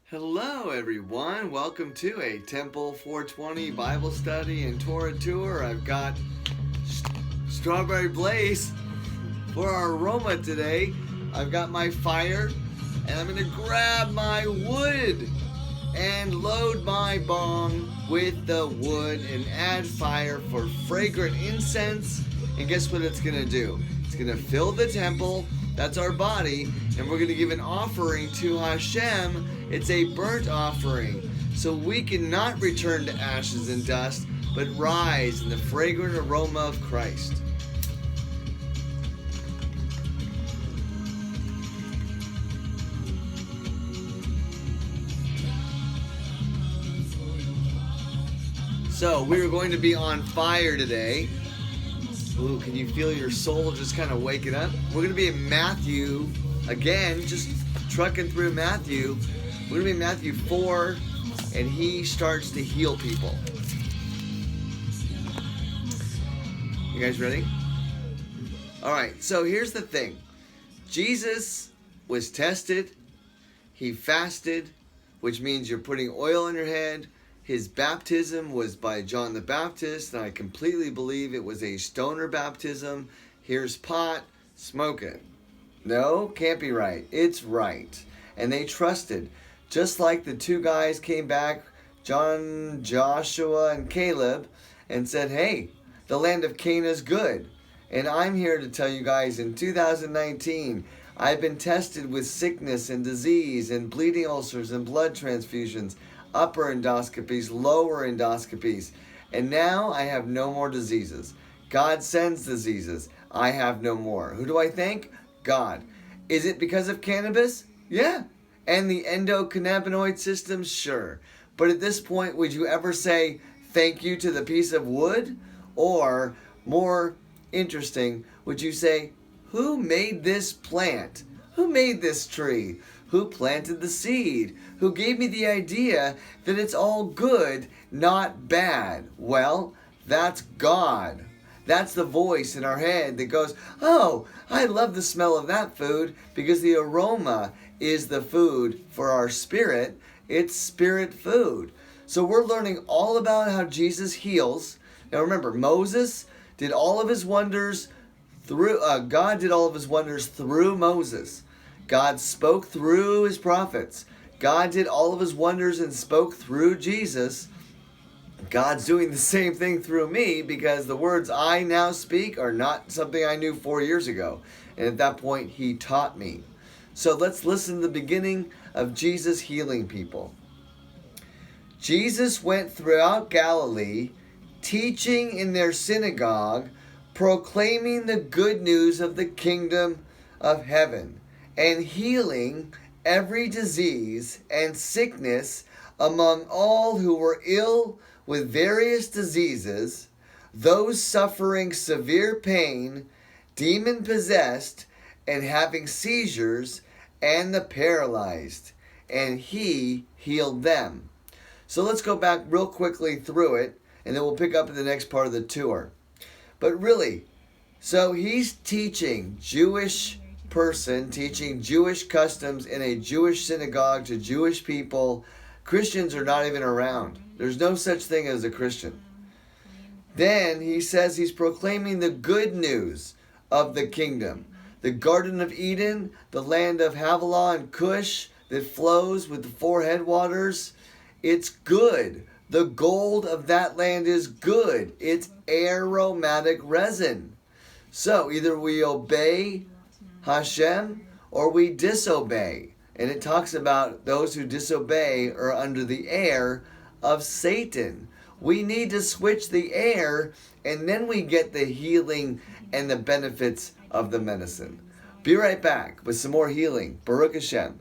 Hello everyone, welcome to a Temple420 Bible study and Torah tour. I've got Strawberry Blaze for our aroma today. I've got my fire and I'm going to grab my wood and load my bong with the wood and add fire for fragrant incense. And guess what it's going to do? It's going to fill the temple, that's our body, and we're going to give an offering to Hashem. It's a burnt offering, so we cannot return to ashes and dust, but rise in the fragrant aroma of Christ. So we are going to be on fire today. Ooh, can you feel your soul just kind of waking up? We're going to be in Mathew, again, just trucking through Mathew. We're going to be in Mathew 4, and he starts to heal people. You guys ready? All right, so here's the thing. Jesus was tested. He fasted, which means you're putting oil on your head. His baptism was by John the Baptist, and I completely believe it was a stoner baptism. Here's pot, smoke it. No, can't be right. It's right. And they trusted. Just like the two guys came back, Joshua and Caleb, and said, hey, the land of Canaan is good. And I'm here to tell you guys, in 2019, I've been tested with sickness and disease and bleeding ulcers and blood transfusions, upper endoscopies, lower endoscopies. And now I have no more diseases. God sends diseases. I have no more. Who do I thank? God. Is it because of cannabis? Yeah. And the endocannabinoid system? Sure. But at this point, would you ever say thank you to the piece of wood? Or, more interesting, would you say, who made this plant? Who made this tree? Who planted the seed? Who gave me the idea that it's all good, not bad? Well, that's God. That's the voice in our head that goes, oh, I love the smell of that food, because the aroma is the food for our spirit. It's spirit food. So we're learning all about how Jesus heals. Now remember, Moses did all of his wonders through, God did all of his wonders through Moses. God spoke through his prophets. God did all of his wonders and spoke through Jesus. God's doing the same thing through me, because the words I now speak are not something I knew 4 years ago. And at that point, he taught me. So let's listen to the beginning of Jesus healing people. Jesus went throughout Galilee, teaching in their synagogue, proclaiming the good news of the kingdom of heaven, and healing every disease and sickness among all who were ill with various diseases, those suffering severe pain, demon-possessed, and having seizures, and the paralyzed. And he healed them. So let's go back real quickly through it, and then we'll pick up in the next part of the tour. But really, so he's teaching Jewish person, teaching Jewish customs in a Jewish synagogue to Jewish people. Christians are not even around. There's no such thing as a Christian. Then he says he's proclaiming the good news of the kingdom. The Garden of Eden, the land of Havilah and Cush that flows with the 4 headwaters, it's good. The gold of that land is good. It's aromatic resin. So either we obey Hashem or we disobey. And it talks about those who disobey are under the air of Satan. We need to switch the air, and then we get the healing and the benefits of the medicine. Be right back with some more healing. Baruch Hashem.